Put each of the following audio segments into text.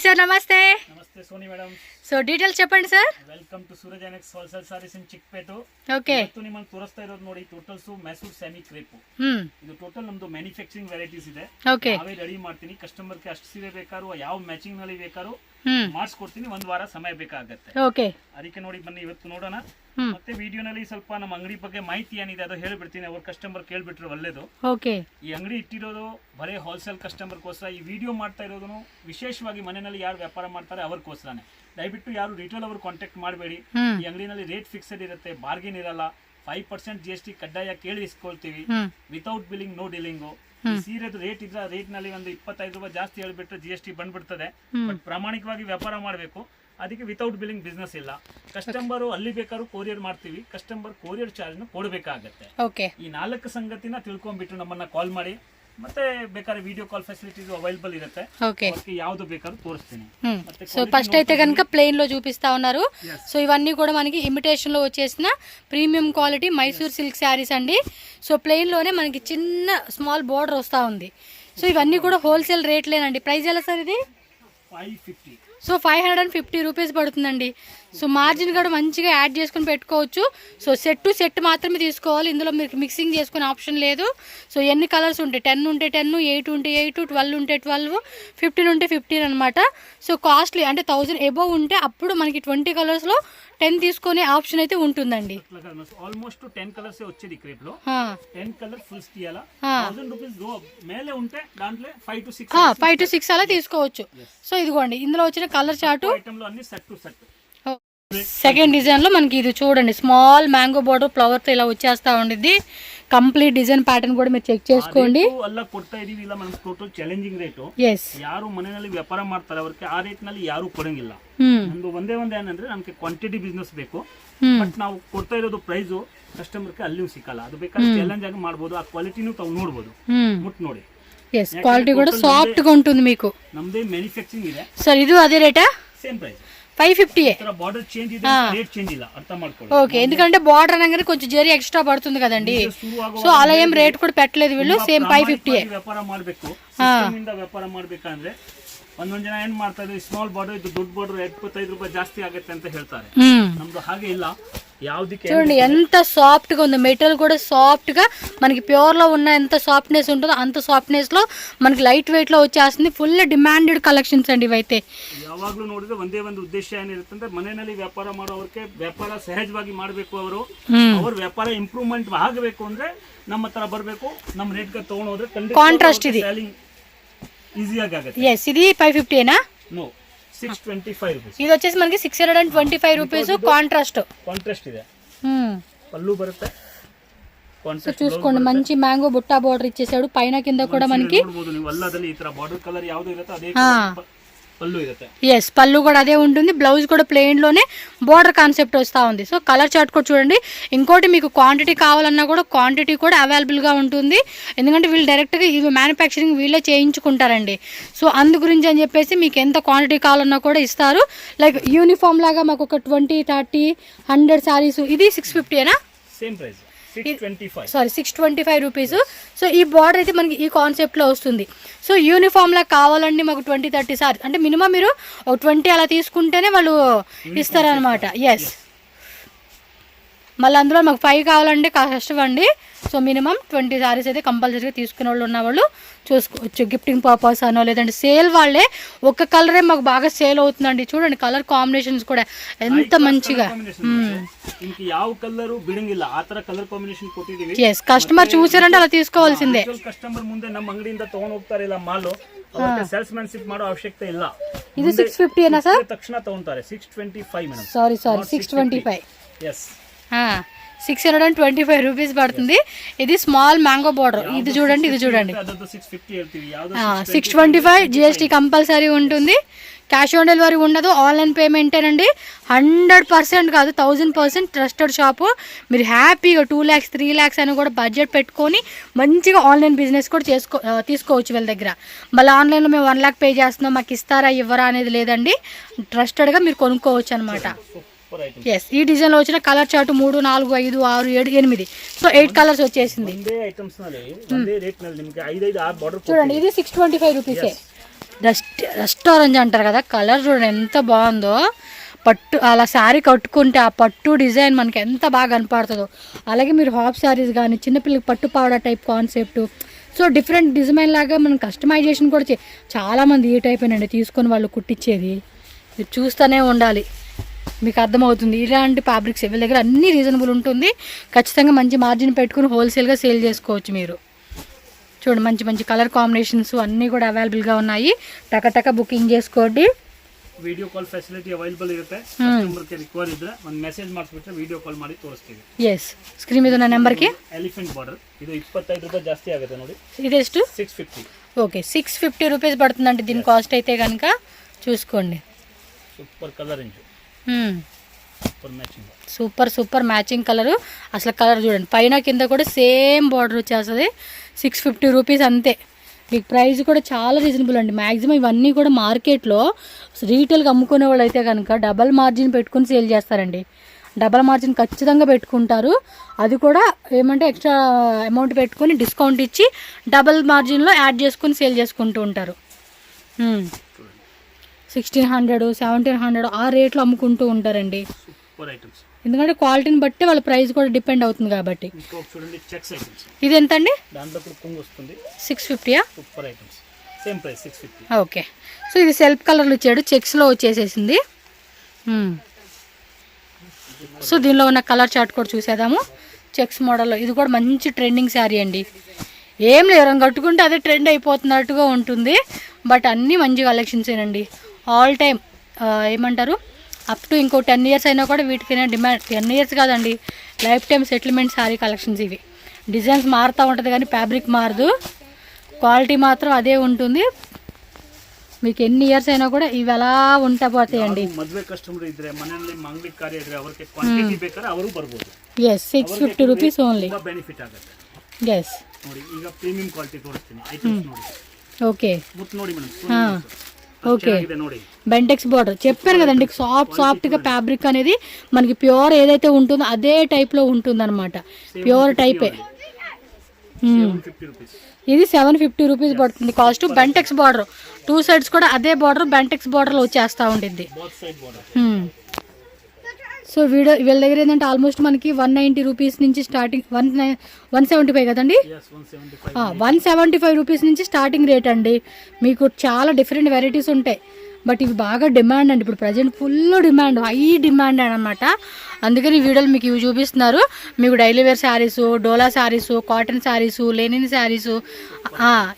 Sir నమస్తే. నమస్తే Soni madam. So details చెప్పండి sir. Welcome to Suraj annex wholesale sarees in Chikkapete. Okay. ಇವತ್ತು ನಿಮಗೆ ತೋರಿಸ್ತಾ ಇರೋದು ನೋಡಿ ಟೋಟಲ್ಸ್ ಮೈಸೂರು ಸೆಮಿ ಕ್ರೇಪ್. ಇದು ಟೋಟಲ್ ನಮ್ದು ಮ್ಯಾನುಫ್ಯಾಕ್ಚರಿಂಗ್ ವೆರೈಟೀಸ್ ಇದೆ. ನಾವೇ ರೆಡಿ ಮಾಡ್ತೀನಿ. ಕಸ್ಟಮರ್ ಗೆ ಅಷ್ಟು ಸೀರೆ ಬೇಕಾರು ಯಾವ ಮ್ಯಾಚಿಂಗ್ ನಲ್ಲಿ ಬೇಕಾರು ಮಾಡಿಸ್ಕೊಡ್ತೀನಿ. ಒಂದು ವಾರ ಸಮಯ ಬೇಕಾಗುತ್ತೆ. ಓಕೆ. ಅದಕ್ಕೆ ನೋಡಿ ಬನ್ನಿ ಇವತ್ತು ನೋಡೋಣ. ಮತ್ತೆ ವಿಡಿಯೋನಲ್ಲಿ ಸ್ವಲ್ಪ ನಮ್ಮ ಅಂಗಡಿ ಬಗ್ಗೆ ಮಾಹಿತಿ ಏನಿದೆ ಅದು ಹೇಳ್ಬಿಡ್ತೀನಿ. ಅವ್ರ ಕಸ್ಟಮರ್ ಕೇಳ್ಬಿಟ್ರೆ ಒಳ್ಳೇದು. ಓಕೆ. ಈ ಅಂಗಡಿ ಇಟ್ಟಿರೋದು ಬರೀ ಹೋಲ್ಸೇಲ್ ಕಸ್ಟಮರ್ಗೋಸ್ಕರ. ಈ ವಿಡಿಯೋ ಮಾಡ್ತಾ ಇರೋದು ವಿಶೇಷವಾಗಿ ಮನೆಯಲ್ಲಿ ಯಾರು ವ್ಯಾಪಾರ ಮಾಡ್ತಾರೆ ಅವ್ರಿಗೋಸ್ಕರನೇ. ದಯವಿಟ್ಟು ಯಾರು ರಿಟೇಲ್ ಅವರು ಕಾಂಟ್ಯಾಕ್ಟ್ ಮಾಡಬೇಡಿ. ಈ ಅಂಗಡಿನಲ್ಲಿ ರೇಟ್ ಫಿಕ್ಸ್ಡ್ ಇರುತ್ತೆ, ಬಾರ್ಗೇನ್ ಇರಲ್ಲ. 5% GST ಕಡ್ಡಾಯ ಕೇಳಿ ಇಸ್ಕೊಳ್ತೀವಿ. Without billing, no dealing. ಈ ಸೀರೆದು ರೇಟ್ ಇದ್ರೆ ರೇಟ್ ನಲ್ಲಿ ಒಂದು 25 ರೂಪಾಯಿ ಜಾಸ್ತಿ ಹೇಳ್ಬಿಟ್ರೆ GST ಬಂದ್ಬಿಡ್ತದೆ. ಬಟ್ ಪ್ರಾಮಾಣಿಕವಾಗಿ ವ್ಯಾಪಾರ ಮಾಡಬೇಕು. ಅದಕ್ಕೆ ವಿತೌಟ್ ಬಿಲ್ಲಿಂಗ್ ಬಿಸ್ನೆಸ್ ಇಲ್ಲ. ಕಸ್ಟಮರ್ ಅಲ್ಲಿ ಬೇಕಾದ್ರೂ ಕೊರಿಯರ್ ಮಾಡ್ತೀವಿ. ಕಸ್ಟಮರ್ ಕೊರಿಯರ್ ಚಾರ್ಜ್ ನ ಕೊಡಬೇಕಾಗತ್ತೆ. ಈ 4 ಸಂಗತಿನ ತಿಳ್ಕೊಂಡ್ಬಿಟ್ಟು ನಮ್ಮನ್ನ ಕಾಲ್ ಮಾಡಿ. ಮತ್ತೆ ಬೇಕಾದ್ರೆ ವಿಡಿಯೋ ಕಾಲ್ ಫೆಸಿಲಿಟೀಸ್ ಅವೈಲಬుల్ ಇರುತ್ತೆ. ಯಾವ್ದು ಬೇಕಾದ್ರೂ తోరుస్తుంది. సో ఫస్ట్ అయితే కనుక ప్లెయిన్ లో చూపిస్తా ఉన్నారు. సో ఇవన్నీ కూడా మనకి ఇమిటేషన్ లో వచ్చేసిన premium quality Mysore silk sarees అండి. సో ప్లెయిన్ లోనే మనకి చిన్న స్మాల్ బోర్డర్ వస్తా ఉంది. సో ఇవన్నీ కూడా హోల్సేల్ రేట్లేనండి. ప్రైస్ ఎలా సార్ ఇది? 550. సో 550 రూపీస్ పడుతుందండి. సో మార్జిన్ కూడా మంచిగా యాడ్ చేసుకుని పెట్టుకోవచ్చు. సో సెట్ మాత్రమే తీసుకోవాలి. ఇందులో మీకు మిక్సింగ్ చేసుకునే ఆప్షన్ లేదు. సో ఎన్ని కలర్స్ ఉంటాయి? 10 ఉంటే 10, 8 ఉంటే 8, 12 ఉంటే 12, 15 ఉంటే 15 అనమాట. సో కాస్ట్లీ అంటే 1000 ఎబోవ్ ఉంటే అప్పుడు మనకి 20 కలర్స్లో 10 తీసుకునే ఆప్షన్ అయితే ఉంటుందండి. ఆల్మోస్ట్ 10 కలర్స్ వచ్చేది క్రేప్ లో. 10 కలర్ ఫుల్స్ తీయాలా. 1000 రూపీస్ మేలే ఉంటే దాంట్లో 5 to 6 అలా తీసుకోవచ్చు. సో ఇదిగోండి ఇందులో వచ్చిన కలర్ చార్ట్ ఐటమ్ లో అన్ని set to set. Second design లో మనకి ఇది చూడండి, స్మాల్ మ్యాంగో బోర్డర్ ఫ్లవర్ తో ఇలా వచ్చేస్తా ఉండిద్ది. ಕಂಪ್ಲೀಟ್ ಡಿಸೈನ್ ಪ್ಯಾಟರ್ನ್ ಕೂಡ మీరు ಚೆಕ್ చేసుకోండి. ಅಲ್ಲ ಕೊಡ್ತಾ ಇದೀವಿ. ಇಲ್ಲ మనం ಟೋಟಲ್ ಚಾಲೆಂಜಿಂಗ್ ರೇಟ್. ಯಾರು ಮನೆಯಲ್ಲಿ ವ್ಯಾಪಾರ ಮಾಡ್ತಾರೆ ಅವರಿಗೆ ಆ ರೇಟ್ ನಲ್ಲಿ ಯಾರು ಕೊಡಂಗಿಲ್ಲ. ನಮ್ದು ಒಂದೇ ಏನಂದ್ರೆ ನಮಗೆ ಕ್ವಾಂಟಿಟಿ ಬಿಸ್ನೆಸ್ ಬೇಕು. ಬಟ್ ನಾವು ಕೊಡ್ತಾ ಇರೋದು ಪ್ರೈಸ್ ಕಸ್ಟಮರ್ ಗೆ ಅಲ್ಲಿಯೂ ಸಿಕ್ಕಲ್ಲ. ಅದು ಬೇಕಾದ್ರೆ ಚಾಲೆಂಜ್ ಆಗಿ ಮಾಡಬಹುದು. ಆ ಕ್ವಾಲಿಟಿನೂ ತಾವು ನೋಡಬಹುದು. ಮುಟ್ ನೋಡಿ. ಕ್ವಾಲಿಟಿ ಕೂಡ ಸಾಫ್ಟ್ గా ఉంటుంది మీకు. ನಮ್ದೇ ಮ್ಯಾನುಫ್ಯಾಕ್ಚರಿಂಗ್ ಇದೆ ಸರ್. ಇದು ಅದೇ ರೇಟಾ? Same price 550. బార్డర్ చేంజ్ ಇದೆ, రేట్ చేంజ్ ಇಲ್ಲ. అర్థం ಮಾಡ್ಕೊಳ್ಳಿ. ఓకే. ఎందుకంటే బార్డర్ అనగానే కొంచెం జరీ ఎక్స్ట్రా పడుతుంది కదండి. సో అలా ఏం రేట్ కూడా పెట్టలేదు వీళ్ళు. సేమ్ 550 ವ್ಯಾಪಾರ ಮಾಡಬೇಕು. ಸಿಸ್ಟಮ್ ಇಂದ ವ್ಯಾಪಾರ ಮಾಡಬೇಕಂದ್ರೆ ಒಂದೊಂದು ಜನ ಏನ್ ಮಾಡ್ತಾರೆ, ಸ್ಮಾಲ್ ಬಾರ್ಡರ್ ಇದು ದೊಡ್ಡ ಬಾರ್ಡರ್ 25 ರೂಪಾಯಿ ಜಾಸ್ತಿ ಆಗುತ್ತೆ ಅಂತ ಹೇಳ್ತಾರೆ. ನಮ್ದು ಹಾಗೆ ಇಲ್ಲ. ಯಾವ್ದಕ್ಕೆ చూడండి ఎంత సాఫ్ట్ గా ఉంది. మెటీరియల్ కూడా సాఫ్ట్ గా మనకి ప్యూర్ లో ఉన్న ఎంత సాఫ్ట్నెస్ ఉంటుందో అంత సాఫ్ట్నెస్ లో మనకి లైట్ వెయిట్ లో వచ్చేస్తుంది. ఫుల్ డిమాండెడ్ కలెక్షన్స్ అండి ఇవైతే. ಯಾವಾಗ್ಲೂ ನೋಡಿದ್ರೆ ಒಂದೇ ಒಂದು ಉದ್ದೇಶ ಏನಿರುತ್ತೆ, ಮನೆಯಲ್ಲಿ ವ್ಯಾಪಾರ ಮಾಡೋರಿಗೆ ವ್ಯಾಪಾರ ಸಹಜವಾಗಿ ಮಾಡಬೇಕು. ಅವ್ರ ವ್ಯಾಪಾರ ಇಂಪ್ರೂವ್ಮೆಂಟ್ ಆಗಬೇಕು ಅಂದ್ರೆ ನಮ್ಮ ಹತ್ರ ಬರಬೇಕು. ನಮ್ಮ ರೇಟ್ ಗೆ ತಗೊಂಡು ಹೋದ್ರೆ ಕಾಂಟ್ರಾಸ್ಟ್ ಇದೆ, ఈజీ ಆಗುತ್ತೆ. ఎస్. ఇది 550 ఏనా? No, 625 rupees. ఇది వచ్చేసి మనకి 625 రూపీస్. కాంట్రాస్ట్ ಇದೆ. పళ్ళు బರುತ್ತೆ. చూసుకోండి, మంచి మ్యాంగో బుట్టా బోర్డర్ ఇచ్చేసాడు. పైన కింద కూడా మనకి ఈ ತರ బార్డర్ కలర్ ಯಾವುದು ಇರುತ್ತೆ ಅದೇ పళ్ళు ఇರುತ್ತೆ. ఎస్, పళ్ళు కూడా అదే ఉంటుంది. బ్లౌజ్ కూడా ప్లెయిన్ లోనే బోర్డర్ కాన్సెప్ట్ వస్తూ ఉంది. సో కలర్ చార్ట్ కూడా చూడండి. ఇంకోటి మీకు క్వాంటిటీ కావాలన్నా కూడా క్వాంటిటీ కూడా అవైలబుల్ గా ఉంటుంది. ఎందుకంటే వీళ్ళు డైరెక్ట్ గా ఇవి మ్యానుఫ్యాక్చరింగ్ వీళ్ళే చేయించుకుంటారండి. సో అందు గురించి అని చెప్పేసి మీకు ఎంత క్వాంటిటీ కావాలన్నా కూడా ఇస్తారు. లైక్ యూనిఫామ్ లాగా మాకు ఒక 20, 30, 100 సారీస్. ఇది 650 ఏనా? Same price 625 rupees. సో ఈ బార్డర్ అయితే మనకి ఈ కాన్సెప్ట్ లో వస్తుంది. సో యూనిఫామ్ లా కావాలండి మాకు 20, 30 సారీ అంటే మినిమం మీరు ఒక 20 అలా తీసుకుంటేనే వాళ్ళు ఇస్తారనమాట. ఎస్. మళ్ళీ అందులో మాకు 5 కావాలంటే కష్టం అండి. సో మినిమం 20 సారీస్ అయితే కంపల్సరీగా తీసుకునే వాళ్ళు ఉన్నవాళ్ళు చూసుకోవచ్చు. గిఫ్టింగ్ పర్పస్ అనో లేదంటే సేల్ వాళ్ళే ఒక కలరే మాకు బాగా సేల్ అవుతుందండి. చూడండి కలర్ కాంబినేషన్స్ కూడా ఎంత మంచిగా. ಯಾವ ಕಲರ್ ಬಿಡಂಗಿಲ್ಲ, ಆ ತರ ಕಲರ್ ಕಾಂಬಿನೇಷನ್ ಕೊಟ್ಟಿದೀವಿ. ಎಸ್, ಕಸ್ಟಮರ್ చూసారంటే ಅలా తీసుకోవాల్సిందే. ಕಸ್ಟಮರ್ ಮುಂದೆ ನಮ್ಮ ಅಂಗಡಿಯಿಂದ ತಗೊಂಡು ಹೋಗ್ತಾರೆ ಇಲ್ಲ ಮಾಲ್, ಅವರಿಗೆ ಸೇಲ್ಸ್ ಮ್ಯಾನ್ಶಿಪ್ ಮಾಡೋ ಅವಶ್ಯಕತೆ ಇಲ್ಲ. ಇದು 650 ಏನಾ ಸರ್? ತಕ್ಷಣ ತಗೊಂತಾರೆ. 625 ಮೇಡಂ. సారీ 625. ఎస్. 625 రూపీస్ పడుతుంది. ఇది స్మాల్ మ్యాంగో బోర్డర్. ఇది చూడండి, ఇది చూడండి. 625 GST కంపల్సరీ ఉంటుంది. క్యాష్ ఆన్ డెలివరీ ఉండదు. ఆన్లైన్ పేమెంటేనండి. 100% కాదు 1000% ట్రస్టెడ్ షాపు. మీరు హ్యాపీగా 2 lakhs 3 lakhs అని కూడా బడ్జెట్ పెట్టుకొని మంచిగా ఆన్లైన్ బిజినెస్ కూడా తీసుకోవచ్చు వీళ్ళ దగ్గర. మళ్ళీ ఆన్లైన్లో మేము 1 lakh పే చేస్తున్నాం మాకు ఇస్తారా ఇవ్వరా అనేది లేదండి. ట్రస్టెడ్గా మీరు కొనుక్కోవచ్చు అనమాట. ఎస్, ఈ డిజైన్ లో వచ్చిన కలర్ చార్ట్ 3, 4, 5, 6, 7, 8. సో 8 కలర్స్ వచ్చేసింది. చూడండి, ఇది 625 రూపీసే. రస్ట్ ఆరెంజ్ అంటారు కదా, కలర్ చూడండి ఎంత బాగుందో. పట్టు అలా శారీ కట్టుకుంటే ఆ పట్టు డిజైన్ మనకి ఎంత బాగా కనపడుతుందో. అలాగే మీరు హాఫ్ శారీస్ కానీ చిన్నపిల్లలకి పట్టు పావడా type concept, so different design లాగా మనం కస్టమైజేషన్ కూడా చాలామంది ఈ టైప్ అండి తీసుకొని వాళ్ళు కుట్టించేది. మీరు చూస్తూనే ఉండాలి, మీకు అర్థమవుతుంది. ఇలాంటి ఫ్యాబ్రిక్స్ వీళ్ళ దగ్గర అన్ని రీజనబుల్ ఉంటుంది. ఖచ్చితంగా మంచి మార్జిన్ పెట్టుకుని హోల్సేల్గా సేల్ చేసుకోవచ్చు మీరు. చూడండి మంచి మంచి కలర్ కాంబినేషన్స్ అన్నీ కూడా అవైలబుల్గా ఉన్నాయి. టక బుకింగ్ చేసుకోండి. ವಿಡಿಯೋ ಕಾಲ್ ಫೆಸಿಲಿಟಿ ಅವೈಲಬಲ್ ಇರುತ್ತೆ. ಕಸ್ಟಮರ್ಗೆ ರಿಕ್ವೈರ್ ಇದ್ರೆ ಒಂದು ಮೆಸೇಜ್ ಮಾಡಿಸ್ಬಿಟ್ರೆ ವಿಡಿಯೋ ಕಾಲ್ ಮಾಡಿ ತೋರಿಸ್ತೀವಿ. ಎಸ್, ಸ್ಕ್ರೀನ್ మీద ఉన్న నెంబర్కి. ఎలిఫెంట్ బార్డర్ ఇది 25 రూపాయలు జాస్తి ఆಗುತ್ತೆ ನೋಡಿ. ఇది ಎಷ್ಟು? 650. ఓకే, 650 రూపీస్ పడుతుందండి దీని కాస్ట్ అయితే కనుక చూసుకోండి. Super colour range, super matching, super matching colour. అసలు కలర్ చూడండి, పైన కింద కూడా సేమ్ బార్డర్ వచ్చేస్తుంది. 650 రూపీస్ అంతే. మీకు ప్రైస్ కూడా చాలా రీజనబుల్ అండి. మ్యాక్సిమం ఇవన్నీ కూడా మార్కెట్లో రీటైల్గా అమ్ముకునే వాళ్ళు అయితే కనుక డబల్ మార్జిన్ పెట్టుకుని సేల్ చేస్తారండి. డబల్ మార్జిన్ ఖచ్చితంగా పెట్టుకుంటారు. అది కూడా ఏమంటే ఎక్స్ట్రా అమౌంట్ పెట్టుకొని డిస్కౌంట్ ఇచ్చి డబల్ మార్జిన్లో యాడ్ చేసుకుని సేల్ చేసుకుంటూ ఉంటారు. 1600, 1700 ఆ రేట్లో అమ్ముకుంటూ ఉంటారండి. సూపర్ ఐటమ్స్, ఎందుకంటే క్వాలిటీని బట్టి వాళ్ళ ప్రైస్ కూడా డిపెండ్ అవుతుంది కాబట్టి. చూడండి చెక్స్ ఐటమ్స్, ఇది ఎంత అండి? దాంట్లో కూడా కొంగు వస్తుంది. 650. Super items, same price 650. Okay, so ఇది సెల్ఫ్ కలర్లు ఇచ్చాడు, చెక్స్లో వచ్చేసేసింది. సో దీనిలో ఉన్న కలర్ చార్ట్ కూడా చూసేద్దాము. చెక్స్ మోడల్లో ఇది కూడా మంచి ట్రెండింగ్ శారీ అండి. ఏం లేదు, కట్టుకుంటే అదే ట్రెండ్ అయిపోతున్నట్టుగా ఉంటుంది. బట్ అన్నీ మంచి కలెక్షన్సేనండి. ఆల్ టైమ్ ఏమంటారు, అప్ టు ఇంకో 10 ఇయర్స్ అయినా కూడా వీటికైనా డిమాండ్. 10 ఇయర్స్ కాదండి, life time settlement sari collections ఇవి. డిజైన్స్ మారుతూ ఉంటుంది కానీ ఫ్యాబ్రిక్ మారదు, క్వాలిటీ మాత్రం అదే ఉంటుంది. మీకు ఎన్ని ఇయర్స్ అయినా కూడా ఇవి ఎలా ఉంటా పోతాయండి. ಮದುವೆ ಕಸ್ಟಮರ್ ಇದ್ರೆ ಮನೆಯಲ್ಲಿ ಮಂಗಲಿ ಕಾರ್ಯ ಇದ್ರೆ ಅವರಿಗೆ ಕ್ವಾಂಟಿಟಿ ಬೇಕಾದ್ರೆ ಅವರು ಬರಬಹುದು. Yes, 650 rupees only. ತುಂಬಾ ಬೆನಿಫಿಟ್ ಆಗುತ್ತೆ. ಎಸ್, ನೋಡಿ ಈಗ ಪ್ರೀಮಿಯಂ ಕ್ವಾಲಿಟಿ ತೋರಿಸ್ತೀನಿ ಐಟಮ್ಸ್ ನೋಡಿ. ಓಕೆ, ಮುತ್ತು ನೋಡಿ ಮೇಡಂ. ఓకే, బెంటెక్స్ బార్డర్ చెప్పాను కదండి. సాఫ్ట్గా ఫ్యాబ్రిక్ అనేది మనకి ప్యూర్ ఏదైతే ఉంటుందో అదే టైప్లో ఉంటుంది అనమాట. ప్యూర్ టైపే. ఇది 750 రూపీస్ పడుతుంది కాస్ట్. బెంటెక్స్ బార్డర్ 2 సైడ్స్ కూడా అదే బార్డర్ బెంటెక్స్ బార్డర్లో వచ్చేస్తూ ఉంటుంది. సో వీళ్ళ దగ్గర ఏంటంటే ఆల్మోస్ట్ మనకి 190 రూపీస్ నుంచి స్టార్టింగ్, 175 కదండి, 175 రూపీస్ నుంచి స్టార్టింగ్ రేట్ అండి. మీకు చాలా డిఫరెంట్ వెరైటీస్ ఉంటాయి. బట్ ఇవి బాగా డిమాండ్ అండి. ఇప్పుడు present full demand, high demand అనమాట. అందుకని ఈ వీడియోలు మీకు ఇవి చూపిస్తున్నారు. మీకు డైలీ వేర్ శారీసు, డోలా శారీసు, కాటన్ శారీసు, లెనిన్ శారీసు.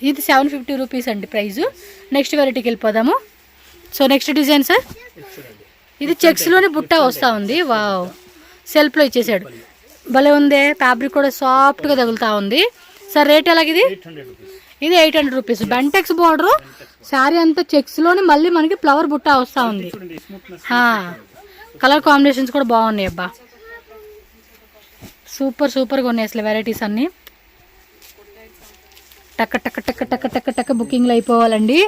ఇది 750 రూపీస్ అండి ప్రైజు. నెక్స్ట్ వెరైటీకి వెళ్ళిపోదాము. సో నెక్స్ట్ డిజైన్ సార్, ఇది చెక్స్లోని బుట్ట వస్తూ ఉంది. వావ్, సెల్ఫ్లో ఇచ్చేసాడు, భలే ఉంది. ఫ్యాబ్రిక్ కూడా సాఫ్ట్గా తగులుతూ ఉంది. సార్ రేట్ ఎలాగిది? ఇది 800 రూపీస్. బెంటెక్స్ బార్డరు శారీ అంతా చెక్స్లోని మళ్ళీ మనకి ఫ్లవర్ బుట్ట వస్తూ ఉంది. కలర్ కాంబినేషన్స్ కూడా బాగున్నాయి. అబ్బా సూపర్గా ఉన్నాయి అసలు వెరైటీస్ అన్నీ. టక్క బుకింగ్లు అయిపోవాలండి.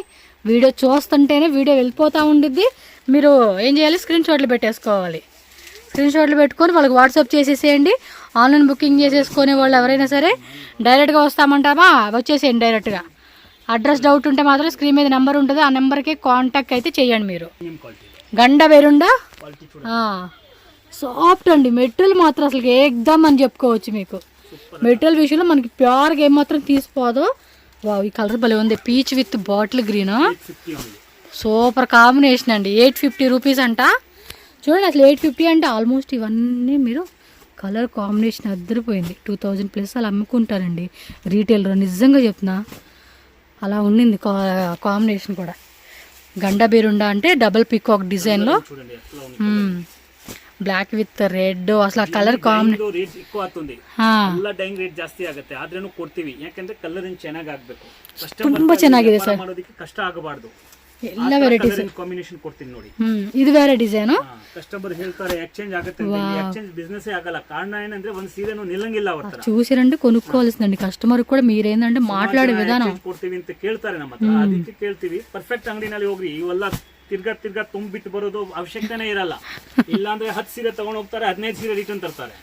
వీడియో చూస్తుంటేనే వీడియో వెళ్ళిపోతూ ఉండిద్ది. మీరు ఏం చేయాలి, స్క్రీన్ షాట్లు పెట్టేసుకోవాలి. స్క్రీన్ షాట్లు పెట్టుకొని వాళ్ళకి వాట్సాప్ చేసేసేయండి. ఆన్లైన్ బుకింగ్ చేసేసుకునే వాళ్ళు ఎవరైనా సరే డైరెక్ట్గా వస్తామంటామా, వచ్చేసేయండి డైరెక్ట్గా. అడ్రస్ డౌట్ ఉంటే మాత్రం స్క్రీన్ మీద నెంబర్ ఉంటుంది, ఆ నెంబర్కి కాంటాక్ట్ అయితే చేయండి మీరు. గండ బెరుండా సాఫ్ట్ అండి. మెటీరియల్ మాత్రం అసలు ఏకదమ్ అని చెప్పుకోవచ్చు. మీకు మెటీరియల్ విషయంలో మనకి ప్యూర్గా ఏమాత్రం తీసిపోదు. వావ్, ఈ కలర్ భలే ఉంది, peach with bottle green. Super combination అండి. 850 రూపీస్ అంట. చూడండి అసలు 850 అంటే ఆల్మోస్ట్ ఇవన్నీ మీరు కలర్ కాంబినేషన్ అద్దరిపోయింది. 2000 ప్లస్ అలా అమ్ముకుంటారండి రీటైలర్, నిజంగా చెప్తున్నా. అలా ఉండింది కాంబినేషన్ కూడా. గండా బీరుండా అంటే డబుల్ పికాక్ డిజైన్లో ಬ್ಲಾಕ್ ವಿತ್ ರೆಡ್ ಅಸಲ ಕಲರ್ ಕಾಂಬಿನೇಷನ್ ರೇಟ್ ఎక్కువ అవుతుంది. ಎಲ್ಲ ಡೈಯಿಂಗ್ ರೇಟ್ ಜಾಸ್ತಿ ಆಗುತ್ತೆ, ಆದ್ರೇನು ಕೊಡ್ತೀವಿ. ಯಾಕಂದ್ರೆ ಕಲರ್ ಚೆನ್ನಾಗಿ ಆಗಬೇಕು. ತುಂಬಾ ಚೆನ್ನಾಗಿದೆ ಸರ್, ಮಾಡೋದಕ್ಕೆ ಕಷ್ಟ ಆಗಬಾರದು. ಎಲ್ಲ ವೆರೈಟೀಸ್ ಕಾಂಬಿನೇಷನ್ ಕೊಡ್ತೀನಿ ನೋಡಿ. ಇದು ಬೇರೆ ಡಿಸೈನ್. ಕಸ್ಟಮರ್ ಹೇಳ್ತಾರೆ ಎಕ್ಸ್ಚೇಂಜ್ ಆಗುತ್ತೆ, ಎಕ್ಸ್ಚೇಂಜ್ ಬಿಸ್ನೆಸ್ ಆಗಲ್ಲ. ಕಾರಣ ಏನಂದ್ರೆ ಒಂದು ಸೀರೆನು ನಿಲ್ಲಂಗಿಲ್ಲ ಅವರ ತರ. చూసిరండి కొనుక్కోవాల్సిందండి కస్టమర్ కూడా. మీరేందంటే మాట్లాడే విధానం ಕೊಡ್ತೀವಿ ಅಂತ ಕೇಳ್ತಾರೆ ನಮ್ಮ ಹತ್ರ, ಅದಕ್ಕೆ ಕೇಳ್ತೀವಿ. ಪರ್ಫೆಕ್ಟ್ ಅಂಗಡಿನಲ್ಲಿ ಹೋಗ್ರಿ, ಇವೆಲ್ಲ ತಿರ್ಗಾ ತುಂಬಿಟ್ಟು ಬರೋದು ಅವಶ್ಯಕತೆನೇ ಇರಲ್ಲ. ಇಲ್ಲಾಂದ್ರೆ 10 ಸೀರೆ ತಗೊಂಡ್ ಹೋಗ್ತಾರೆ, 15 ಸೀರೆ ರಿಟರ್ನ್ ತರ್ತಾರೆ.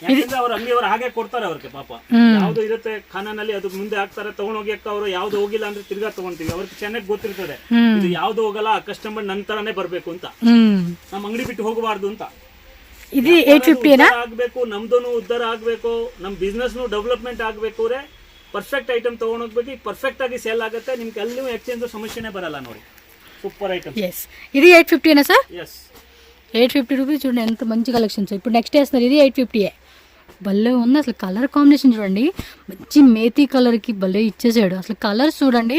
ಯಾಕಂದ್ರೆ ಅವ್ರ ಅಂಗಡಿಯವರು ಹಾಗೆ ಕೊಡ್ತಾರೆ ಅವ್ರಿಗೆ ಪಾಪ. ಯಾವ್ದು ಇರುತ್ತೆ ಖಾನಾನಲ್ಲಿ ಅದು ಮುಂದೆ ಹಾಕ್ತಾರೆ, ತಗೊಂಡೋಗಿ ಅವರು ಯಾವ್ದು ಹೋಗಿಲ್ಲ ಅಂದ್ರೆ ತಿರ್ಗಾ ತಗೊಂತೀವಿ. ಅವ್ರಿಗೆ ಚೆನ್ನಾಗಿ ಗೊತ್ತಿರ್ತದೆ ಇದು ಯಾವ್ದು ಹೋಗಲ್ಲ, ಆ ಕಸ್ಟಮರ್ ನಂತರನೇ ಬರ್ಬೇಕು ಅಂತ, ನಮ್ಮ ಅಂಗಡಿ ಬಿಟ್ಟು ಹೋಗಬಾರ್ದು ಅಂತ. ಇದು 850 ಆಗ್ಬೇಕು, ನಮ್ದೂನು ಉದ್ಧಾರ ಆಗ್ಬೇಕು, ನಮ್ ಬಿಸ್ನೆಸ್ ಡೆವಲಪ್ಮೆಂಟ್ ಆಗ್ಬೇಕು. ಪರ್ಫೆಕ್ಟ್ ಐಟಮ್ ತಗೊಂಡೋಗ್ಬೇಕು, ಪರ್ಫೆಕ್ಟ್ ಆಗಿ ಸೇಲ್ ಆಗುತ್ತೆ, ನಿಮ್ಗೆ ಅಲ್ಲೂ ಎಕ್ಸ್ಚೇಂಜ್ ಸಮಸ್ಯೆನೇ ಬರಲ್ಲ ನೋಡಿ. Super item. ఎస్ ఇది 850 సార్? Yes 850 rupees. చూడండి ఎంత మంచి కలెక్షన్స్. ఇప్పుడు నెక్స్ట్ వేస్తున్నారు, ఇది 850. భలే ఉంది అసలు. కలర్ కాంబినేషన్ చూడండి, మంచి మేతీ కలర్కి భలే ఇచ్చేసాడు. అసలు కలర్స్ చూడండి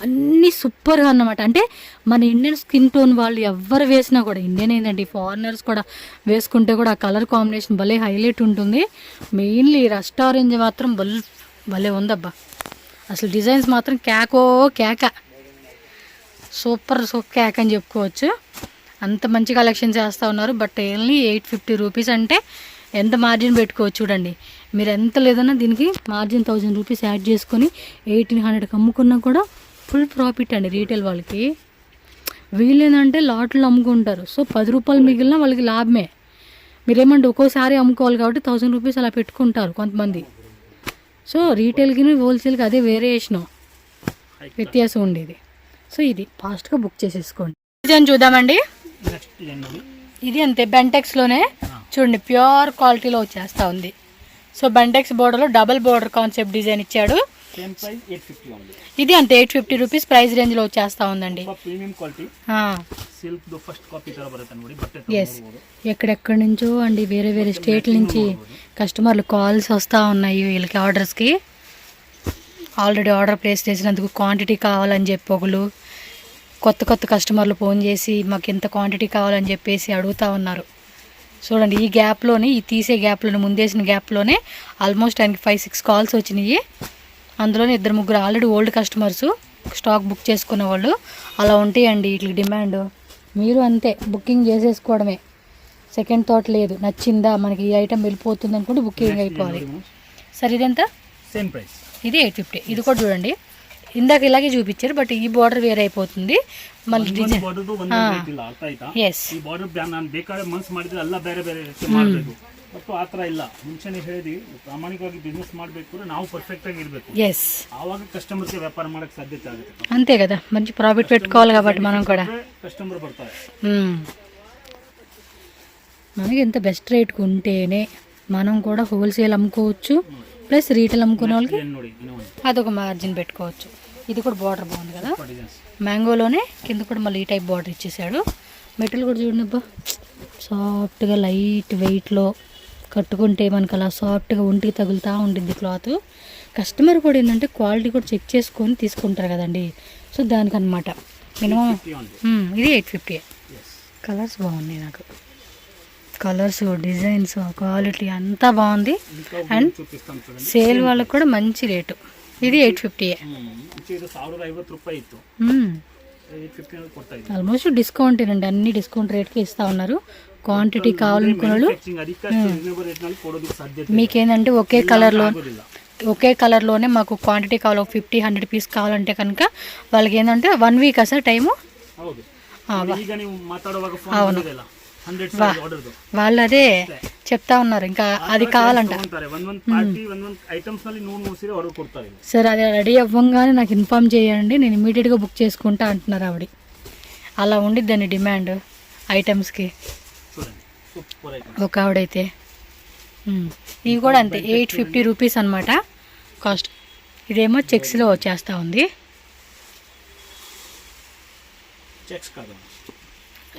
అన్నీ సూపర్గా అన్నమాట. అంటే మన ఇండియన్ స్కిన్ టోన్ వాళ్ళు ఎవరు వేసినా కూడా, ఇండియన్ ఏంటంటే ఫారినర్స్ కూడా వేసుకుంటే కూడా ఆ కలర్ కాంబినేషన్ భలే హైలైట్ ఉంటుంది. మెయిన్లీ రెస్టారెంట్ మాత్రం భలే ఉందబ్బా. అసలు డిజైన్స్ మాత్రం కేక సూపర్ కేక్ అని చెప్పుకోవచ్చు. అంత మంచి కలెక్షన్ చేస్తూ ఉన్నారు. బట్ ఓన్లీ 850 రూపీస్ అంటే ఎంత మార్జిన్ పెట్టుకోవచ్చు చూడండి. మీరు ఎంత లేదన్నా దీనికి మార్జిన్ 1000 రూపీస్ యాడ్ చేసుకొని 1800కి అమ్ముకున్నా కూడా ఫుల్ ప్రాఫిట్ అండి రీటైల్ వాళ్ళకి. వీళ్ళేంటంటే లాట్లు అమ్ముకుంటారు, సో 10 రూపాయలు మిగిలిన వాళ్ళకి లాభమే. మీరేమంటే ఒక్కోసారి అమ్ముకోవాలి కాబట్టి 1000 రూపీస్ అలా పెట్టుకుంటారు కొంతమంది. సో రీటైల్కి హోల్సేల్కి అదే వేరియేషను వ్యత్యాసం ఉండేది. సో ఇది ఫాస్ట్గా బుక్ చేసేసుకోండి. డిజైన్ చూద్దామండి. ఇది అంతే బెంటెక్స్లోనే చూడండి, ప్యూర్ క్వాలిటీలో వచ్చేస్తూ ఉంది. సో బెంటెక్స్ బోర్డర్లో డబల్ బోర్డర్ కాన్సెప్ట్ డిజైన్ ఇచ్చాడు. ఇది అంతే 850 రూపీస్ ప్రైస్ రేంజ్లో వచ్చేస్తూ ఉందండి. ఎస్ ఎక్కడెక్కడి నుంచో అండి, వేరే స్టేట్ల నుంచి కస్టమర్లు కాల్స్ వస్తూ ఉన్నాయి వీళ్ళకి ఆర్డర్స్కి. ఆల్రెడీ ఆర్డర్ ప్లేస్ చేసినందుకు క్వాంటిటీ కావాలని చెప్పి ఒకళ్ళు, కొత్త కస్టమర్లు ఫోన్ చేసి మాకు ఎంత క్వాంటిటీ కావాలని చెప్పేసి అడుగుతూ ఉన్నారు. చూడండి ఈ గ్యాప్లోనే, ఈ తీసే గ్యాప్లోనే, ముందేసిన గ్యాప్లోనే ఆల్మోస్ట్ ఆయనకి 5-6 కాల్స్ వచ్చినాయి. అందులోనే 2-3 already old customers stock book చేసుకున్న వాళ్ళు. అలా ఉంటాయండి వీటికి డిమాండ్. మీరు అంతే బుకింగ్ చేసేసుకోవడమే, సెకండ్ థాట్ లేదు. నచ్చిందా మనకి ఈ ఐటమ్ వెళ్ళిపోతుంది అనుకుంటే బుకింగ్ అయిపోవాలి. సరే ఇదెంత? Same price. ఇది 850. ఇది కూడా చూడండి ఇందాక ఇలాగే చూపించారు, బట్ ఈ బార్డర్ వేరే అయిపోతుంది మళ్ళీ డిజైన్. ఎస్ ಈ ಬಾರ್ಡರ್ ನಾನು ಬೇಕಾದ್ರೆ ಮನ್ಸು ಮಾಡಿದ್ರೆ ಎಲ್ಲ ಬೇರೆ ಮಾಡಬೇಕು. ಮತ್ತು ಆ ಥರ ಇಲ್ಲ. ಮುಂಚೆನೇ ಹೇಳಿದ್ವಿ, ಪ್ರಾಮಾಣಿಕವಾಗಿ ಬಿಸ್ನೆಸ್ ಮಾಡಬೇಕು, ನಾವು ಪರ್ಫೆಕ್ಟ್ ಆಗಿ ಇರಬೇಕು. ఎస్ ಆವಾಗ ಕಸ್ಟಮರ್ಗೆ ವ್ಯಾಪಾರ ಮಾಡಕ್ಕೆ ಸಾಧ್ಯತೆ ಆಗುತ್ತೆ. అంతే కదా, మంచి ప్రాఫిట్ పెట్టుకోవాలి కాబట్టి మనం కూడా. కస్టమర్ ಬರ್ತಾರೆ. మనకి ఎంత బెస్ట్ రేట్కి ఉంటేనే మనం కూడా హోల్సేల్ అమ్ముకోవచ్చు, ప్లస్ రీటైల్ అమ్ముకునే వాళ్ళకి అదొక మార్జిన్ పెట్టుకోవచ్చు. ఇది కూడా బార్డర్ బాగుంది కదా, మ్యాంగోలోనే కింద కూడా మళ్ళీ ఈ టైప్ బార్డర్ ఇచ్చేసాడు. మెటీరియల్ కూడా చూడండి అబ్బా, సాఫ్ట్గా లైట్ వెయిట్లో కట్టుకుంటే మనకు అలా సాఫ్ట్గా ఒంటికి తగులుతూ ఉంటుంది క్లాత్. కస్టమర్ కూడా ఏంటంటే క్వాలిటీ కూడా చెక్ చేసుకొని తీసుకుంటారు కదండి. సో దానికనమాట మినిమం ఇది 850. కలర్స్ బాగున్నాయి నాకు, కలర్స్, డిజైన్స్, క్వాలిటీ అంతా బాగుంది. అండ్ సేల్ వాళ్ళకి కూడా మంచి రేటు. ఇది 850. ఆల్మోస్ట్ డిస్కౌంట్ ఏనండి, అన్ని డిస్కౌంట్ రేట్కి ఇస్తూ ఉన్నారు. క్వాంటిటీ కావాలనుకున్న వాళ్ళు మీకేంటంటే ఒకే కలర్లోనే మాకు క్వాంటిటీ కావాలి, 50-100 పీస్ కావాలంటే కనుక వాళ్ళకి ఏంటంటే 1 వీక్ సార్ టైము. అవును, వాళ్ళు అదే చెప్తా ఉన్నారు, ఇంకా అది కావాలంట. సార్ అది రెడీ అవ్వగానే నాకు ఇన్ఫామ్ చేయండి, నేను ఇమీడియట్గా బుక్ చేసుకుంటా అంటున్నారు ఆవిడ. అలా ఉండిద్దండి డిమాండ్ ఐటమ్స్కి. ఒక ఆవిడైతే ఇవి కూడా అంతే 850 రూపీస్ అనమాట కాస్ట్. ఇదేమో చెక్స్లో వచ్చేస్తూ ఉంది,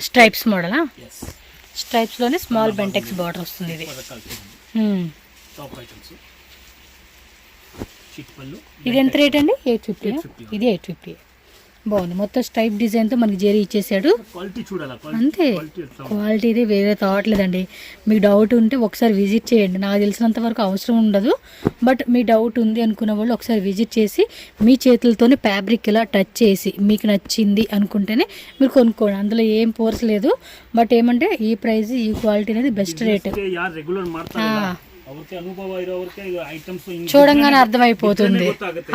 స్ట్రైప్స్ మోడలా. స్ట్రైప్స్లోనే స్మాల్ బెంటెక్స్ బార్డర్ వస్తుంది. ఇది ఇది ఎంత రేట్ అండి? 850. ఇది 850 బాగుంది. మొత్తం స్ట్రైప్ డిజైన్తో మనకి జరీ ఇచ్చేసాడు. అంతే, క్వాలిటీ ఇది వేరే తావట్లేదండి. మీకు డౌట్ ఉంటే ఒకసారి విజిట్ చేయండి. నాకు తెలిసినంత వరకు అవసరం ఉండదు, బట్ మీ డౌట్ ఉంది అనుకున్న వాళ్ళు ఒకసారి విజిట్ చేసి మీ చేతులతోనే ఫ్యాబ్రిక్ ఇలా టచ్ చేసి మీకు నచ్చింది అనుకుంటేనే మీరు కొనుక్కోండి. అందులో ఏం ఫోర్స్ లేదు, బట్ ఏమంటే ఈ ప్రైస్ ఈ క్వాలిటీ అనేది బెస్ట్ రేట్. ಅವ್ರಿಗೆ ಅನುಭವ ಇರೋರಿಗೆ ಐಟಮ್ಸ್ చూడంగానే అర్థమైపోతుంది.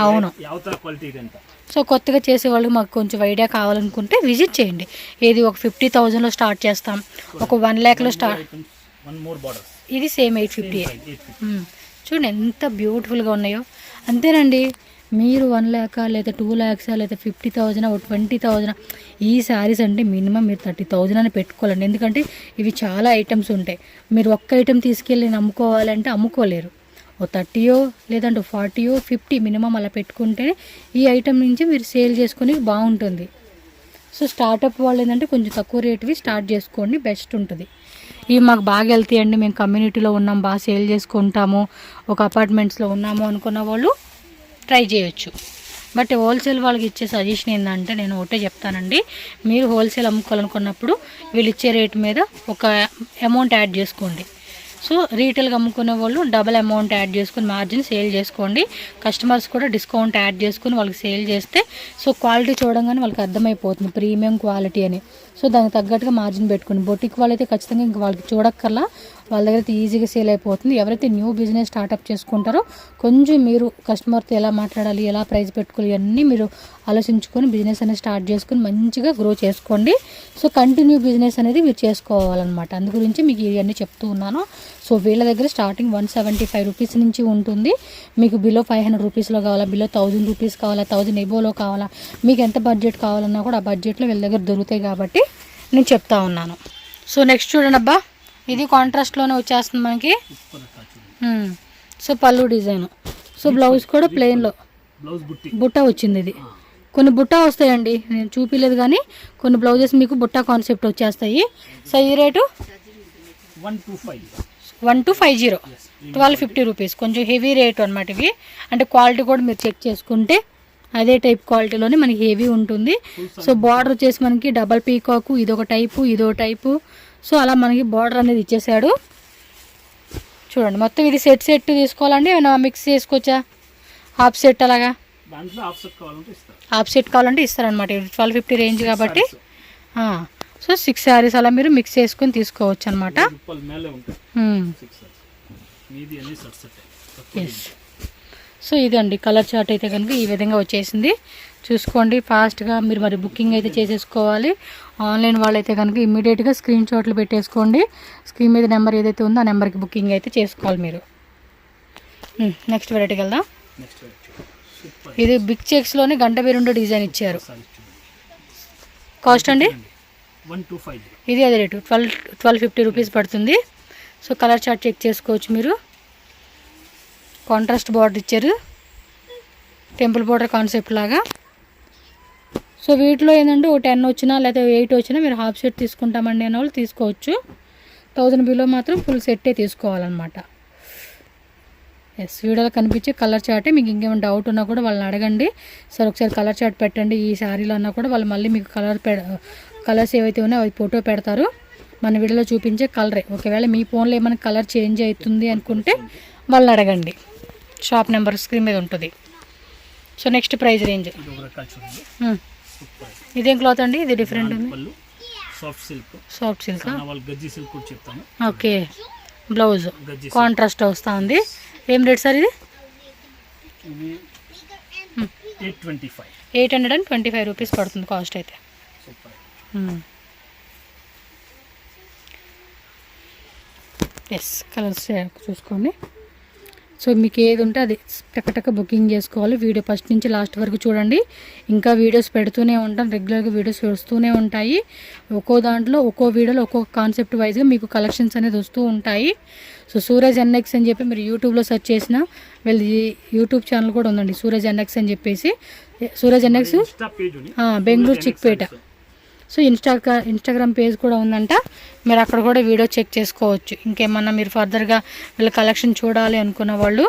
అవును, ಯಾವ ತರ ಕ್ವಾಲಿಟಿ ಇದೆ ಅಂತ. సో కొత్తగా చేసేవాళ్ళు మాకు కొంచెం ఐడియా కావాలనుకుంటే విజిట్ చేయండి. ఏది ఒక 50,000లో స్టార్ట్ చేస్తాం, ఒక 1 lakh start. One more borders ఇది సేమ్ 850. చూడండి ఎంత బ్యూటిఫుల్గా ఉన్నాయో. అంతేనండి, మీరు 1 lakh లేదా 2 lakhs లేదా 50,000 ఒక 20,000 ఈ శారీస్ అంటే మినిమం మీరు 30,000 అని పెట్టుకోవాలండి. ఎందుకంటే ఇవి చాలా ఐటమ్స్ ఉంటాయి. మీరు ఒక్క ఐటెం తీసుకెళ్ళి అమ్ముకోవాలంటే అమ్ముకోలేరు. ఓ 30 లేదంటే 40 50 మినిమం అలా పెట్టుకుంటేనే ఈ ఐటెం నుంచి మీరు సేల్ చేసుకొని బాగుంటుంది. సో స్టార్టప్ వాళ్ళు ఏంటంటే కొంచెం తక్కువ రేటువి స్టార్ట్ చేసుకోండి, బెస్ట్ ఉంటుంది. ఇవి మాకు బాగా వెళ్తాయండి, మేము కమ్యూనిటీలో ఉన్నాం, బాగా సేల్ చేసుకుంటాము, ఒక అపార్ట్మెంట్స్లో ఉన్నాము అనుకున్న వాళ్ళు ట్రై చేయొచ్చు. బట్ హోల్సేల్ వాళ్ళకి ఇచ్చే సజెషన్ ఏంటంటే నేను ఒకటే చెప్తానండి, మీరు హోల్సేల్ అమ్ముకోవాలనుకున్నప్పుడు వీళ్ళు ఇచ్చే రేటు మీద ఒక అమౌంట్ యాడ్ చేసుకోండి. సో రీటైల్గా అమ్ముకునే వాళ్ళు డబల్ అమౌంట్ యాడ్ చేసుకుని మార్జిన్ సేల్ చేసుకోండి. కస్టమర్స్ కూడా డిస్కౌంట్ యాడ్ చేసుకుని వాళ్ళకి సేల్ చేస్తే సో క్వాలిటీ చూడంగానే వాళ్ళకి అర్థమైపోతుంది ప్రీమియం క్వాలిటీ అని. సో దానికి తగ్గట్టుగా మార్జిన్ పెట్టుకోండి. బొటిక్ వాళ్ళైతే ఖచ్చితంగా ఇంక వాళ్ళకి చూడక్కర్లా, వాళ్ళ దగ్గర అయితే ఈజీగా సేల్ అయిపోతుంది. ఎవరైతే న్యూ బిజినెస్ స్టార్ట్అప్ చేసుకుంటారో కొంచెం మీరు కస్టమర్తో ఎలా మాట్లాడాలి, ఎలా ప్రైస్ పెట్టుకోవాలి, ఇవన్నీ మీరు ఆలోచించుకొని బిజినెస్ అనేది స్టార్ట్ చేసుకొని మంచిగా గ్రో చేసుకోండి. సో కంటిన్యూ బిజినెస్ అనేది మీరు చేసుకోవాలన్నమాట. అందు గురించి మీకు ఇవన్నీ చెప్తూ ఉన్నాను. సో వీళ్ళ దగ్గర స్టార్టింగ్ 175 రూపీస్ నుంచి ఉంటుంది. మీకు బిలో 500 రూపీస్లో కావాలా, బిలో 1000 రూపీస్ కావాలా, 1000 ఎబోలో కావాలా, మీకు ఎంత బడ్జెట్ కావాలన్నా కూడా ఆ బడ్జెట్లో వీళ్ళ దగ్గర దొరుకుతాయి కాబట్టి నేను చెప్తా ఉన్నాను. సో నెక్స్ట్ చూడండి అబ్బా, ఇది కాంట్రాస్ట్లోనే వచ్చేస్తుంది మనకి. సో పళ్ళు డిజైన్, సో బ్లౌజ్ కూడా ప్లెయిన్లో బుట్ట వచ్చింది. ఇది కొన్ని బుట్ట వస్తాయండి, నేను చూపించలేదు కానీ కొన్ని బ్లౌజెస్ మీకు బుట్ట కాన్సెప్ట్ వచ్చేస్తాయి. సో ఈ రేటు 1250, 1250 రూపీస్. కొంచెం హెవీ రేట్ అనమాట ఇవి. అంటే క్వాలిటీ కూడా మీరు చెక్ చేసుకుంటే అదే టైప్ క్వాలిటీలోనే మనకి హెవీ ఉంటుంది. సో బార్డర్ వచ్చేసి మనకి డబల్ పీకాకు, ఇదొక టైపు, ఇదో టైపు. సో అలా మనకి బార్డర్ అనేది ఇచ్చేసాడు. చూడండి మొత్తం ఇది సెట్ తీసుకోవాలండి, ఏమైనా మిక్స్ చేసుకోవచ్చా? హాఫ్ సెట్ అలాగా హాఫ్ సెట్ కావాలంటే ఇస్తారనమాట. 1250 రేంజ్ కాబట్టి. సో 6 శారీస్ అలా మీరు మిక్స్ చేసుకొని తీసుకోవచ్చు అనమాట. సో ఇదండి కలర్ చార్ట్ అయితే కనుక ఈ విధంగా వచ్చేసింది. చూసుకోండి ఫాస్ట్గా మీరు మరి బుకింగ్ అయితే చేసేసుకోవాలి. ఆన్లైన్ వాళ్ళైతే కనుక ఇమ్మీడియట్గా స్క్రీన్ షాట్లు పెట్టేసుకోండి. స్క్రీన్ మీద నెంబర్ ఏదైతే ఉందో ఆ నెంబర్కి బుకింగ్ అయితే చేసుకోవాలి మీరు. నెక్స్ట్ వెరైటీకి వెళ్దాం. ఇది బిగ్ చెక్స్లోనే గంట బేరుండే డిజైన్ ఇచ్చారు. కాస్ట్ అండి ఇది అదే రేటు 1250 రూపీస్ పడుతుంది. సో కలర్ చార్ట్ చెక్ చేసుకోవచ్చు మీరు. కాంట్రాస్ట్ బార్డర్ ఇచ్చారు, టెంపుల్ బార్డర్ కాన్సెప్ట్ లాగా. సో వీటిలో ఏంటంటే ఒక 10 వచ్చినా లేదా 8 వచ్చినా మీరు హాఫ్ సెట్ తీసుకుంటామండి అనే వాళ్ళు తీసుకోవచ్చు. 1000 బిలో మాత్రం ఫుల్ సెట్టే తీసుకోవాలన్నమాట. ఎస్, వీడియోలో కనిపించే కలర్ చార్టే. మీకు ఇంకేమైనా డౌట్ ఉన్నా కూడా వాళ్ళని అడగండి, సార్ ఒకసారి కలర్ చార్ట్ పెట్టండి ఈ శారీలో అన్నా కూడా వాళ్ళు మళ్ళీ మీకు కలర్స్ ఏవైతే ఉన్నాయో అవి ఫోటో పెడతారు. మన వీడియోలో చూపించే కలరే. ఒకవేళ మీ ఫోన్లో ఏమైనా కలర్ చేంజ్ అవుతుంది అనుకుంటే వాళ్ళని అడగండి, షాప్ నెంబర్ స్క్రీన్ మీద ఉంటుంది. సో నెక్స్ట్ ప్రైస్ రేంజ్ ఇదేం క్లాత్ అండి? ఇది డిఫరెంట్ ఉంది, soft silk. Okay, blouse contrast వస్తూ ఉంది. ఏం రేట్ సార్ ఇది? 825 రూపీస్ పడుతుంది కాస్ట్ అయితే. ఎస్, కలర్స్ చూసుకోండి. సో మీకు ఏది ఉంటే అది టక బుకింగ్ చేసుకోవాలి. వీడియో ఫస్ట్ నుంచి లాస్ట్ వరకు చూడండి. ఇంకా వీడియోస్ పెడుతూనే ఉంటాం, రెగ్యులర్గా వీడియోస్ వస్తూనే ఉంటాయి. ఒక్కో దాంట్లో ఒక్కో వీడియోలో ఒక్కొక్క కాన్సెప్ట్ వైజ్గా మీకు కలెక్షన్స్ అనేది వస్తూ ఉంటాయి. సో సూరజ్ ఎన్ఎక్స్ అని చెప్పి మీరు యూట్యూబ్లో సెర్చ్ చేసిన వీళ్ళది యూట్యూబ్ ఛానల్ కూడా ఉందండి, సూరజ్ ఎన్ఎక్స్ అని చెప్పేసి. Suraj NX Bengaluru Chickpet. So Instagram page కూడా ఉందంట, మీరు అక్కడ కూడా వీడియో చెక్ చేసుకోవచ్చు. ఇంకేమన్నా మీరు ఫర్దర్గా వీళ్ళ కలెక్షన్ చూడాలి అనుకున్న వాళ్ళు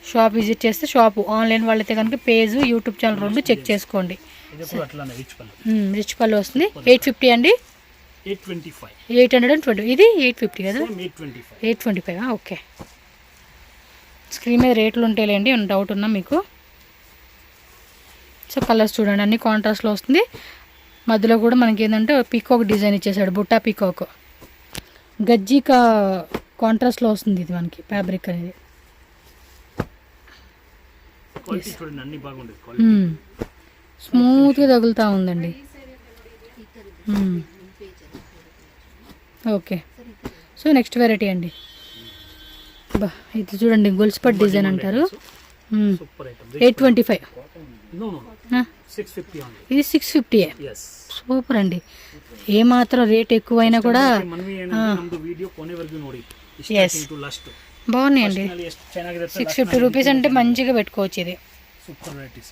షాప్ విజిట్ చేస్తే షాపు, ఆన్లైన్ వాళ్ళైతే కనుక పేజ్ యూట్యూబ్ ఛానల్ రెండు చెక్ చేసుకోండి. రిచ్ పళ్ళు వస్తుంది. 850 అండి, 820. ఇది 850 కదా, 825. ఓకే, స్క్రీన్ మీద రేట్లు ఉంటాయిలేండి, ఏమైనా డౌట్ ఉన్నా మీకు. సో కలర్స్ చూడండి అన్ని కాంట్రాస్ట్లో వస్తుంది. మధ్యలో కూడా మనకి ఏంటంటే పీకాక్ డిజైన్ ఇచ్చేసాడు, బుట్టా పీకాక్. గజ్జిక కాంట్రాస్ట్లో వస్తుంది ఇది మనకి ఫ్యాబ్రిక్ అనేది. క్వాలిటీ చూడండి అన్ని బాగుండేది, క్వాలిటీ స్మూత్గా తగులుతూ ఉందండి. ఓకే, సో నెక్స్ట్ వెరైటీ అండి. బా ఇది చూడండి, గొలుసుపట్ డిజైన్ అంటారు. Super item. 825. No no 650 only. ఇది 650. yes సూపర్ అండి. ఏ మాత్రం రేట్ ఎక్కువైనా కూడా ಮನವಿ ಏನಂದ್ರೆ ನಮ್ದು ವಿಡಿಯೋ ಕೊನೆವರೆಗೂ ನೋಡಿ, ಸ್ಟಾರ್ಟಿಂಗ್ ಟು ಲಾಸ್ಟ್. బాగున్నాయండి. ಎಷ್ಟು ಚೆನ್ನಾಗಿರುತ್ತೆ. 650 రూపీస్ అంటే మంచిగా పెట్టుకోవచ్చు ఇది. Super varieties.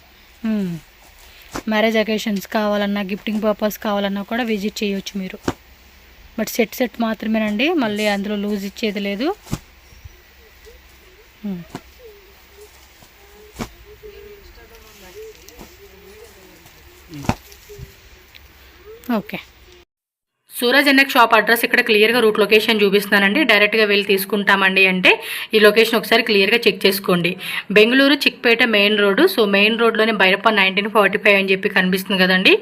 మ్యారేజ్ అకేషన్స్ కావాలన్నా, గిఫ్టింగ్ పర్పస్ కావాలన్నా కూడా విజిట్ చేయొచ్చు మీరు. బట్ సెట్ మాత్రమేనండి, మళ్ళీ అందులో లూజ్ ఇచ్చేది లేదు. ఓకే, సూరజ్ ఎన్నెక్ షాప్ అడ్రస్ ఇక్కడ క్లియర్గా రూట్ లొకేషన్ చూపిస్తున్నానండి. డైరెక్ట్గా వెళ్ళి తీసుకుంటామండి అంటే ఈ లొకేషన్ ఒకసారి క్లియర్గా చెక్ చేసుకోండి. Bengaluru Chickpet main road. So main రోడ్లోనే బైరప్ప 1945 అని చెప్పి కనిపిస్తుంది కదండి,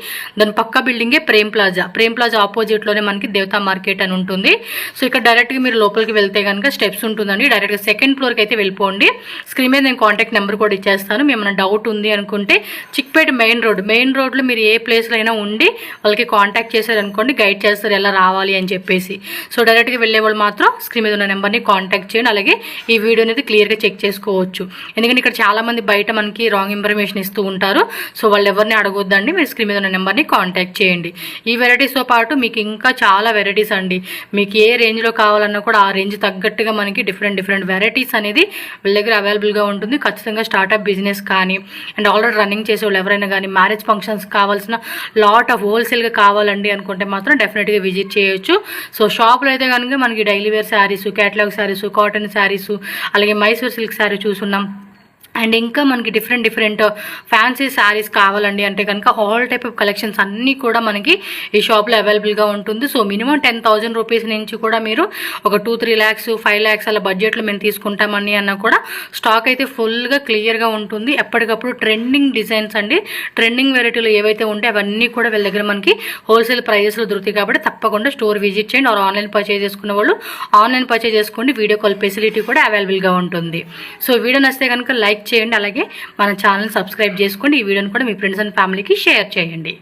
దాని పక్క బిల్డింగే ప్రేమ్ ప్లాజా ఆపోజిట్లోనే మనకి దేవతా మార్కెట్ అని ఉంటుంది. సో ఇక్కడ డైరెక్ట్గా మీరు లోపలికి వెళ్తే కనుక స్టెప్స్ ఉంటుందండి, డైరెక్ట్గా సెకండ్ ఫ్లోర్కి అయితే వెళ్ళిపోండి. స్క్రీన్ మీద నేను కాంటాక్ట్ నెంబర్ కూడా ఇచ్చేస్తాను. ఏమైనా డౌట్ ఉంది అనుకుంటే చిక్పేట మెయిన్ రోడ్లో మీరు ఏ ప్లేస్లో అయినా ఉండి వాళ్ళకి కాంటాక్ట్ చేశారనుకోండి, గైడ్ చేస్తారు ఎలా రావాలి అని చెప్పేసి. సో డైరెక్ట్గా వెళ్ళే వాళ్ళు మాత్రం స్క్రీన్ మీద ఉన్న నెంబర్ని కాంటాక్ట్ చేయండి. అలాగే ఈ వీడియో అనేది క్లియర్గా చెక్ చేసుకోవచ్చు, ఎందుకంటే ఇక్కడ చాలామంది బయట మనకి రాంగ్ ఇన్ఫర్మేషన్ ఇస్తూ ఉంటారు. సో వాళ్ళు ఎవరిని అడగొద్దండి, మీరు స్క్రీన్ మీద ఉన్న నెంబర్ని కాంటాక్ట్ చేయండి. ఈ వెరైటీస్తో పాటు మీకు ఇంకా చాలా వెరైటీస్ అండి, మీకు ఏ రేంజ్లో కావాలన్నా కూడా ఆ రేంజ్ తగ్గట్టుగా మనకి డిఫరెంట్ వెరైటీస్ అనేది వీళ్ళ దగ్గర అవైలబుల్గా ఉంటుంది. ఖచ్చితంగా స్టార్టప్ బిజినెస్ కానీ అండ్ ఆల్రెడీ రన్నింగ్ చేసే వాళ్ళు ఎవరైనా కానీ మ్యారేజ్ ఫంక్షన్స్ కావాల్సిన లాట్ ఆఫ్ హోల్సేల్గా కావాలండి అనుకుంటే మాత్రం డెఫినెట్గా విజిట్ చేయొచ్చు. సో షాప్లో అయితే కనుక మనకి daily wear saris, catalogue saris, cotton saris, అలాగే మైసూర్ సిల్క్ శారీ చూసున్నాం. అండ్ ఇంకా మనకి డిఫరెంట్ ఫ్యాన్సీ శారీస్ కావాలండి అంటే కనుక ఆల్ టైప్ ఆఫ్ కలెక్షన్స్ అన్నీ కూడా మనకి ఈ షాప్లో అవైలబుల్గా ఉంటుంది. సో మినిమం 10,000 రూపీస్ నుంచి కూడా మీరు ఒక 2-3 lakhs 5 lakhs అలా బడ్జెట్లో మేము తీసుకుంటామని అన్నా కూడా స్టాక్ అయితే ఫుల్గా క్లియర్గా ఉంటుంది. ఎప్పటికప్పుడు ట్రెండింగ్ డిజైన్స్ అండి, ట్రెండింగ్ వెరైటీలు ఏవైతే ఉంటే అవన్నీ కూడా వీళ్ళ దగ్గర మనకి హోల్సేల్ ప్రైజెస్లో దొరుకుతాయి. కాబట్టి తప్పకుండా స్టోర్ విజిట్ చేయండి. ఆర్ ఆన్లైన్ పర్చేజ్ చేసుకున్న వాళ్ళు ఆన్లైన్ పర్చేజ్ చేసుకోండి, వీడియో కాల్ ఫెసిలిటీ కూడా అవైలబుల్గా ఉంటుంది. సో వీడియో నచ్చితే కనుక లైక్ చేయండి, అలాగే మన ఛానల్ సబ్స్క్రైబ్ చేసుకోండి. ఈ వీడియోని కూడా మీ ఫ్రెండ్స్ అండ్ ఫ్యామిలీకి షేర్ చేయండి.